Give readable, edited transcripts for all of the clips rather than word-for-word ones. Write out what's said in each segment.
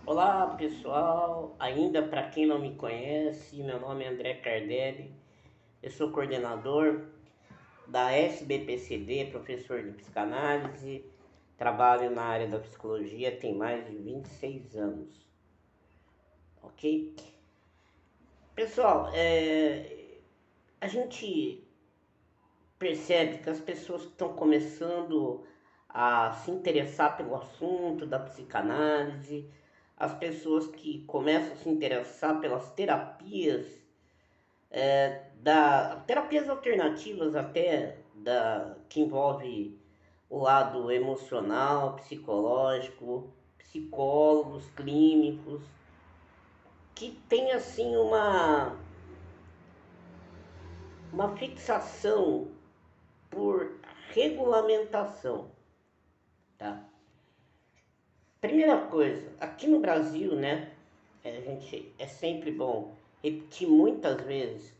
Olá pessoal, ainda para quem não me conhece, meu nome é André Cardelli, eu sou coordenador da SBPCD, professor de psicanálise, trabalho na área da psicologia tem mais de 26 anos, ok? Pessoal, a gente percebe que as pessoas que estão começando a se interessar pelo assunto da psicanálise, as pessoas que começam a se interessar pelas terapias, terapias alternativas até, que envolve o lado emocional, psicológico, psicólogos, clínicos, que tem assim uma fixação por regulamentação, tá? Primeira coisa, aqui no Brasil, né, a gente é sempre bom repetir muitas vezes.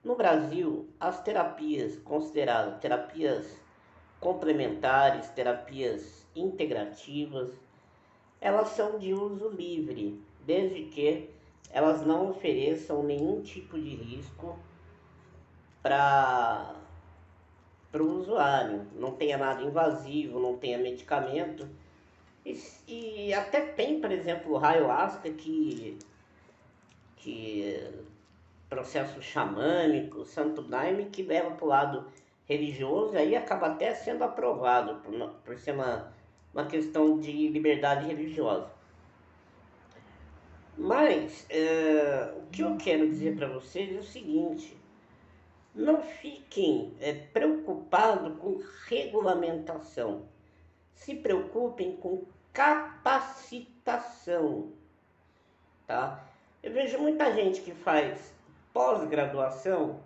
No Brasil, as terapias consideradas terapias complementares, terapias integrativas, elas são de uso livre, desde que elas não ofereçam nenhum tipo de risco para o usuário, não tenha nada invasivo, não tenha medicamento. E até tem, por exemplo, o ayahuasca que processo xamânico, santo daime, que leva para o lado religioso, aí acaba até sendo aprovado por ser uma questão de liberdade religiosa. Mas o que eu quero dizer para vocês é o seguinte: não fiquem preocupados com regulamentação, se preocupem com capacitação, tá? Eu vejo muita gente que faz pós-graduação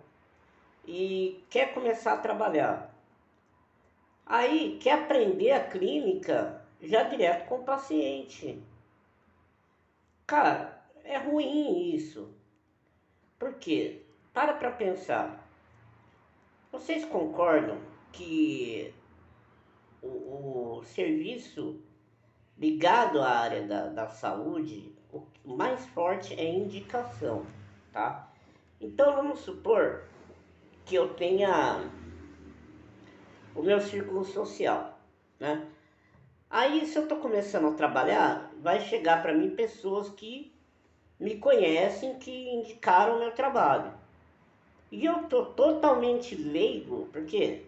e quer começar a trabalhar. Aí quer aprender a clínica já direto com o paciente. Cara, é ruim isso. Por quê? Para pensar. Vocês concordam que o serviço ligado à área da saúde, o mais forte é indicação, tá? Então vamos supor que eu tenha o meu círculo social, né? Aí, se eu estou começando a trabalhar, vai chegar para mim pessoas que me conhecem, que indicaram o meu trabalho. E eu estou totalmente leigo, porque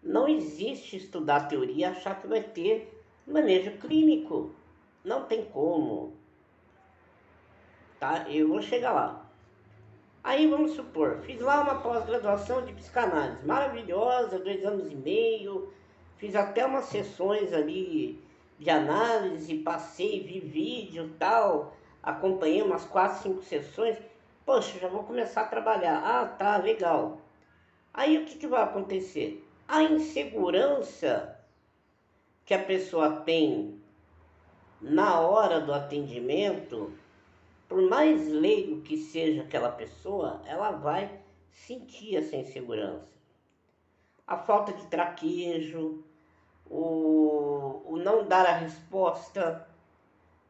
não existe estudar teoria e achar que vai ter manejo clínico. Não tem como, tá? Eu vou chegar lá. Aí vamos supor, fiz lá uma pós-graduação de psicanálise, maravilhosa, 2 anos e meio, fiz até umas sessões ali de análise, passei, vi vídeo e tal, acompanhei umas 4, 5 sessões. Poxa, já vou começar a trabalhar. Ah, tá, legal. Aí o que vai acontecer? A insegurança que a pessoa tem na hora do atendimento, por mais leigo que seja aquela pessoa, ela vai sentir essa insegurança. A falta de traquejo, o não dar a resposta,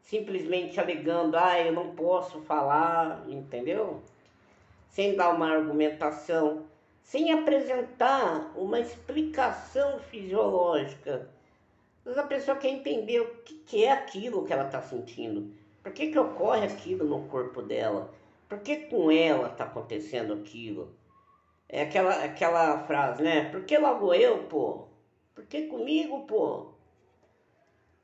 simplesmente alegando, eu não posso falar, entendeu? Sem dar uma argumentação, sem apresentar uma explicação fisiológica. Às vezes a pessoa quer entender o que é aquilo que ela está sentindo. Por que ocorre aquilo no corpo dela? Por que com ela está acontecendo aquilo? É aquela frase, né? Por que logo eu, pô? Por que comigo, pô?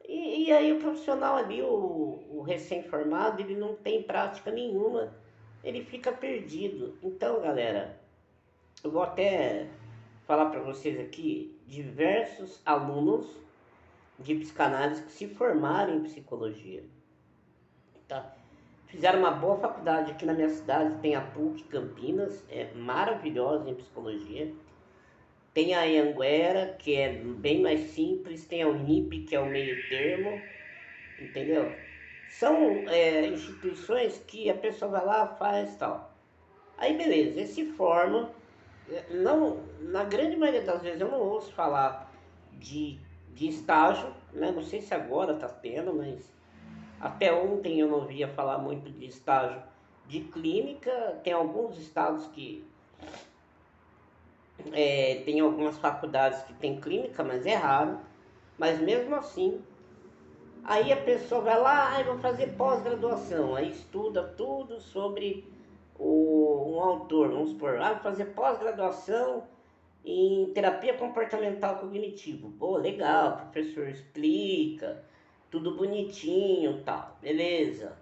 E aí o profissional ali, o recém-formado, ele não tem prática nenhuma. Ele fica perdido. Então, galera, eu vou até falar para vocês aqui, diversos alunos de psicanálise que se formaram em psicologia, tá? Fizeram uma boa faculdade aqui na minha cidade, tem a PUC Campinas, é maravilhosa em psicologia. Tem a Anhanguera, que é bem mais simples, tem a Unip, que é o meio termo, entendeu? São instituições que a pessoa vai lá, faz tal. Aí beleza, ele se forma, não, na grande maioria das vezes eu não ouço falar de, de estágio, né? Não sei se agora tá tendo, mas Até ontem eu não via falar muito de estágio de clínica. Tem alguns estados que tem algumas faculdades que tem clínica, mas é raro. Mas mesmo assim, aí a pessoa vai lá, vou fazer pós-graduação, aí estuda tudo sobre um autor, vamos supor, vou fazer pós-graduação em terapia comportamental cognitivo. Pô, legal, o professor explica, tudo bonitinho, tal, beleza.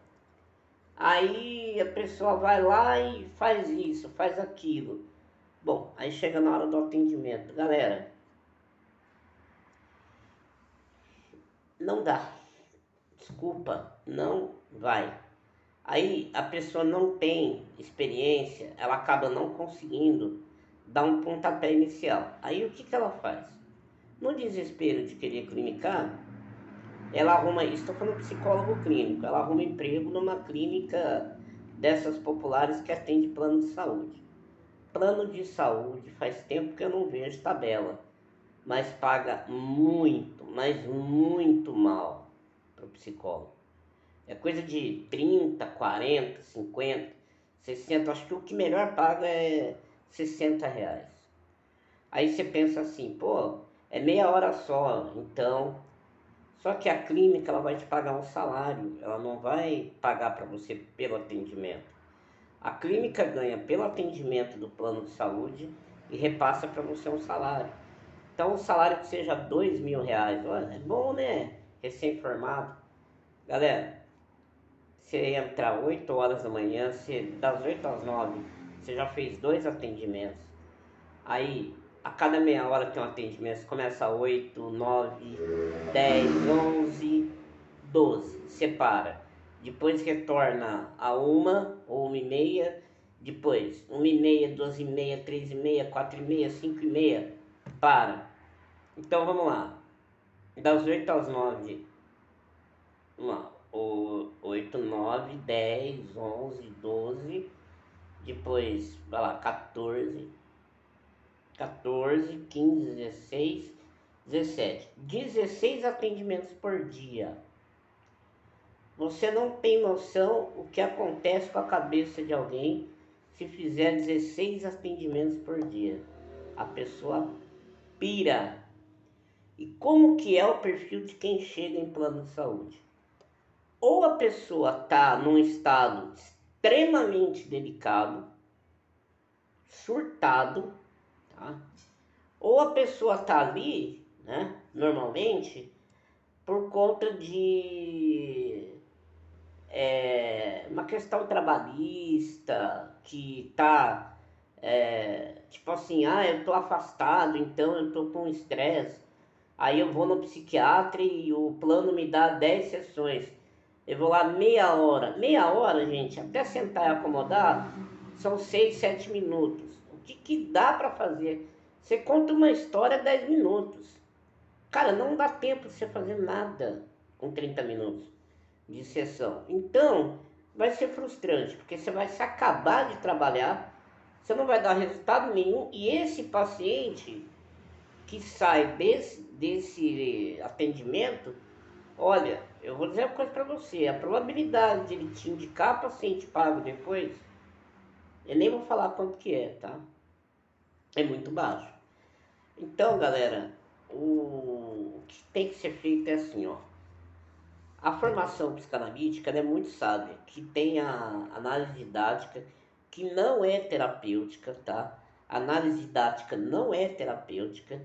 Aí a pessoa vai lá e faz isso, faz aquilo. Bom, aí chega na hora do atendimento. Galera, não dá. Desculpa, não vai. Aí a pessoa não tem experiência, ela acaba não conseguindo dar um pontapé inicial. Aí o que, que ela faz? No desespero de querer clinicar, ela arruma, estou falando psicólogo clínico, ela arruma emprego numa clínica dessas populares que atende plano de saúde. Plano de saúde faz tempo que eu não vejo tabela, mas paga muito, mas muito mal para o psicólogo. É coisa de 30, 40, 50, 60. Acho que o que melhor paga é R$ 60. Aí você pensa assim, pô, é meia hora só, então. Só que a clínica ela vai te pagar um salário, ela não vai pagar para você pelo atendimento. A clínica ganha pelo atendimento do plano de saúde e repassa para você um salário. Então, um salário que seja R$ 2.000, olha, é bom, né? Recém-formado. Galera, você entra 8 horas da manhã, das 8 às 9, você já fez 2 atendimentos. Aí, a cada meia hora tem um atendimento, você começa 8, 9, 10, 11, 12, separa. Depois retorna a 1 ou 1h30, depois 1h30, 12h30, 13h30, 4h30, 5h30, para. Então vamos lá, das 8 às 9, vamos lá, 8, 9, 10, 11, 12, depois, vai lá, 14, 15, 16, 17. 16 atendimentos por dia. Você não tem noção o que acontece com a cabeça de alguém se fizer 16 atendimentos por dia. A pessoa pira. E como que é o perfil de quem chega em plano de saúde? Ou a pessoa está num estado extremamente delicado, surtado, tá? Ou a pessoa está ali, né, normalmente, por conta de uma questão trabalhista, que tá, tipo assim, eu tô afastado, então eu tô com estresse, aí eu vou no psiquiatra e o plano me dá 10 sessões, eu vou lá meia hora, gente, até sentar e acomodar, são 6, 7 minutos. O que que dá para fazer? Você conta uma história 10 minutos. Cara, não dá tempo de você fazer nada com 30 minutos de sessão. Então, vai ser frustrante, porque você vai se acabar de trabalhar, você não vai dar resultado nenhum, e esse paciente que sai desse atendimento, olha, eu vou dizer uma coisa para você, a probabilidade de ele te indicar paciente pago depois, eu nem vou falar quanto que é, tá? É muito baixo. Então, galera, o que tem que ser feito é assim, ó. A formação psicanalítica é muito sábia, que tem a análise didática, que não é terapêutica, tá? A análise didática não é terapêutica.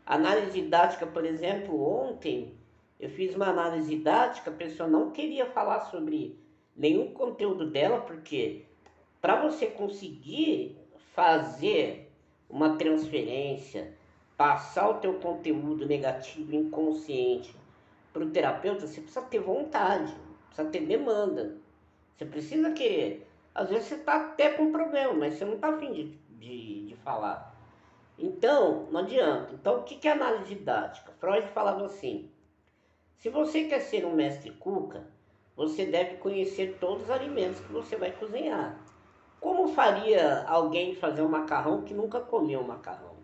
A análise didática, por exemplo, ontem eu fiz uma análise didática, a pessoa não queria falar sobre nenhum conteúdo dela, porque para você conseguir fazer uma transferência, passar o teu conteúdo negativo inconsciente para o terapeuta, você precisa ter vontade, precisa ter demanda, você precisa querer. Às vezes você está até com problema, mas você não está afim de falar. Então, não adianta. Então, o que é análise didática? Freud falava assim, se você quer ser um mestre cuca, você deve conhecer todos os alimentos que você vai cozinhar. Como faria alguém fazer um macarrão que nunca comeu um macarrão?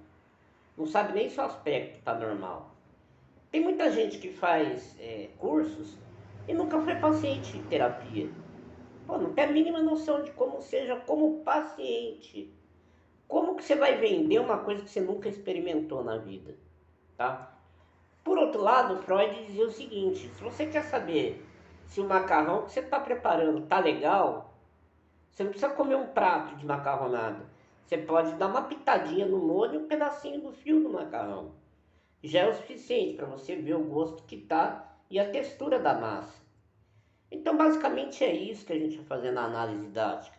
Não sabe nem se o aspecto está normal. Tem muita gente que faz cursos e nunca foi paciente de terapia. Pô, não tem a mínima noção de como seja como paciente. Como que você vai vender uma coisa que você nunca experimentou na vida, tá? Por outro lado, Freud dizia o seguinte: se você quer saber se o macarrão que você está preparando tá legal, você não precisa comer um prato de macarronada. Você pode dar uma pitadinha no molho e um pedacinho do fio do macarrão. Já é o suficiente para você ver o gosto que tá e a textura da massa. Então, basicamente é isso que a gente vai fazer na análise didática.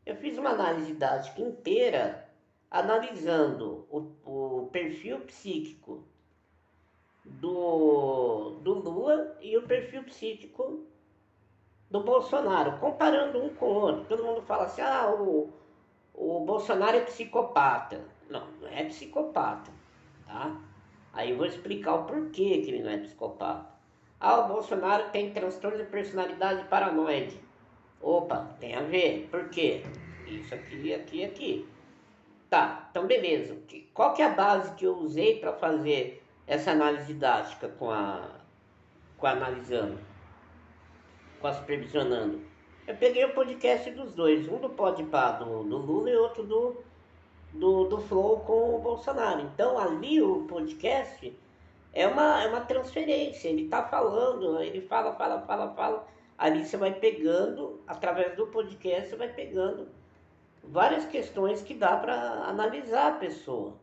Eu fiz uma análise didática inteira analisando o perfil psíquico do Lula e o perfil psíquico do Bolsonaro, comparando um com o outro. Todo mundo fala assim, o Bolsonaro é psicopata. Não, não é psicopata, tá? Aí eu vou explicar o porquê que ele não é psicopata. Ah, o Bolsonaro tem transtorno de personalidade paranoide. Opa, tem a ver. Por quê? Isso aqui, aqui, aqui. Tá, então beleza. Qual que é a base que eu usei para fazer essa análise didática com a analisando, com a supervisionando? Eu peguei o podcast dos dois, um do Podpah do Lula e outro do Flow com o Bolsonaro. Então ali o podcast é uma transferência, ele tá falando, ele fala, fala, fala, fala. Ali você vai pegando, através do podcast, você vai pegando várias questões que dá para analisar a pessoa.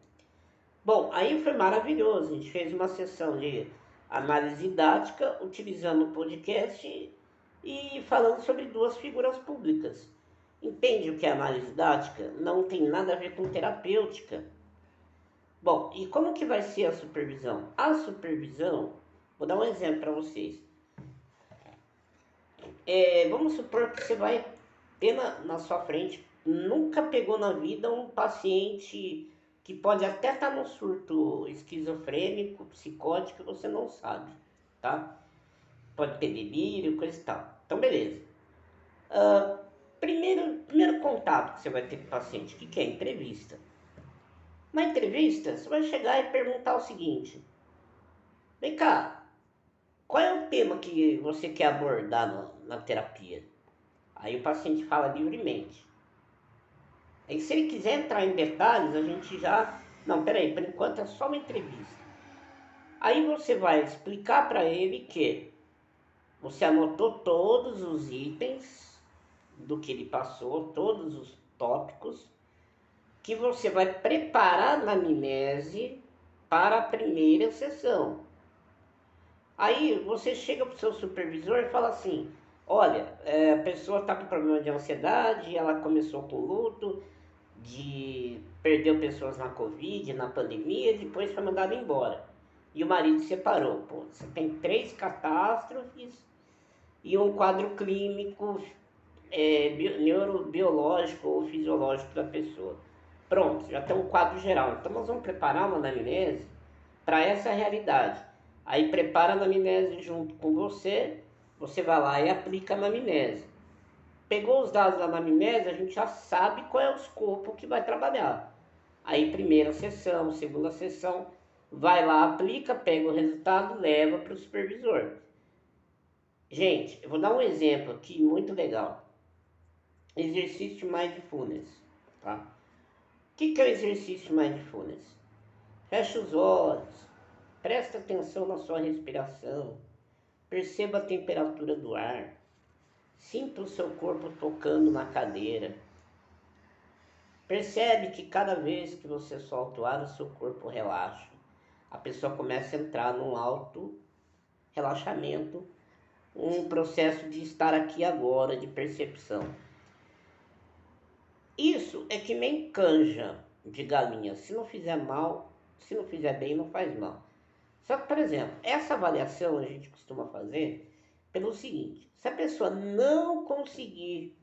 Bom, aí foi maravilhoso. A gente fez uma sessão de análise didática utilizando o podcast e falando sobre duas figuras públicas. Entende o que é análise didática? Não tem nada a ver com terapêutica. Bom, e como que vai ser a supervisão? A supervisão, vou dar um exemplo para vocês. Vamos supor que você vai ter na sua frente, nunca pegou na vida um paciente que pode até estar no surto esquizofrênico, psicótico, você não sabe, tá? Pode ter delírio, coisa e tal. Então, beleza. Primeiro contato que você vai ter com o paciente, o que é? Entrevista. Na entrevista, você vai chegar e perguntar o seguinte: vem cá, qual é o tema que você quer abordar na terapia? Aí o paciente fala livremente. Aí se ele quiser entrar em detalhes, a gente já... Não, peraí, por enquanto é só uma entrevista. Aí você vai explicar para ele que você anotou todos os itens do que ele passou, todos os tópicos, que você vai preparar na anamnese para a primeira sessão. Aí você chega para o seu supervisor e fala assim: olha, a pessoa está com problema de ansiedade, ela começou com luto, perdeu pessoas na Covid, na pandemia, e depois foi mandada embora. E o marido separou. Pô, você tem 3 catástrofes e um quadro clínico neurobiológico ou fisiológico da pessoa. Pronto, já tem um quadro geral. Então nós vamos preparar uma anamnese para essa realidade. Aí prepara a anamnese junto com você, você vai lá e aplica a anamnese. Pegou os dados da anamnese, a gente já sabe qual é o escopo que vai trabalhar. Aí primeira sessão, segunda sessão, vai lá, aplica, pega o resultado, leva para o supervisor. Gente, eu vou dar um exemplo aqui muito legal. Exercício Mindfulness, tá? O que é o exercício Mindfulness? Fecha os olhos, presta atenção na sua respiração, perceba a temperatura do ar, sinta o seu corpo tocando na cadeira. Percebe que cada vez que você solta o ar, o seu corpo relaxa. A pessoa começa a entrar num alto relaxamento, um processo de estar aqui agora, de percepção. Isso é que nem canja de galinha. Se não fizer mal, se não fizer bem, não faz mal. Só que, por exemplo, essa avaliação a gente costuma fazer pelo seguinte: se a pessoa não conseguir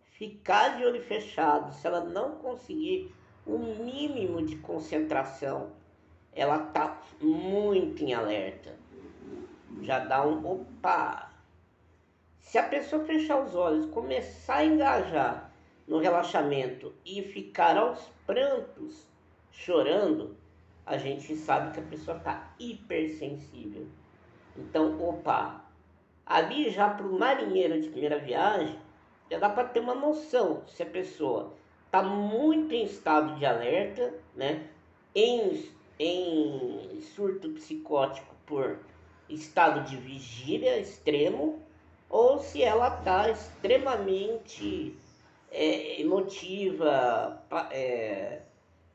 ficar de olho fechado, se ela não conseguir um mínimo de concentração, ela está muito em alerta. Já dá um opa. Se a pessoa fechar os olhos, começar a engajar no relaxamento e ficar aos prantos, chorando, a gente sabe que a pessoa está hipersensível. Então, opa, Ali já para o marinheiro de primeira viagem, já dá para ter uma noção se a pessoa está muito em estado de alerta, né? Em surto psicótico por estado de vigília extremo, ou se ela está extremamente emotiva,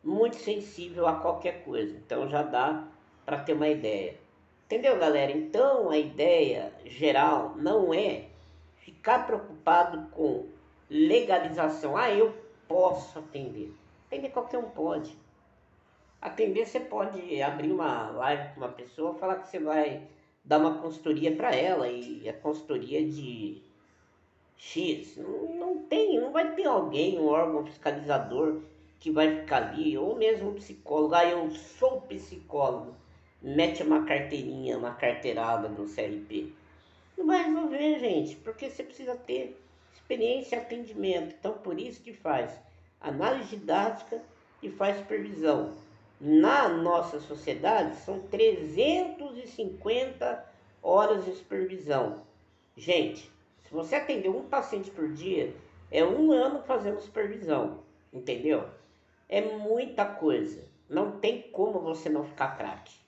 muito sensível a qualquer coisa. Então já dá para ter uma ideia. Entendeu, galera? Então a ideia geral não é ficar preocupado com legalização. Ah, eu posso atender. Atender qualquer um pode. Atender, você pode abrir uma live com uma pessoa, falar que você vai dar uma consultoria para ela e a consultoria de X. Não tem, não vai ter alguém, um órgão fiscalizador que vai ficar ali, ou mesmo um psicólogo. Ah, eu sou psicólogo. Mete uma carteirinha, uma carteirada no CRP. Não vai resolver, gente, porque você precisa ter experiência e atendimento. Então, por isso que faz análise didática e faz supervisão. Na nossa sociedade, são 350 horas de supervisão. Gente, se você atender um paciente por dia, é um ano fazendo supervisão, entendeu? É muita coisa. Não tem como você não ficar craque.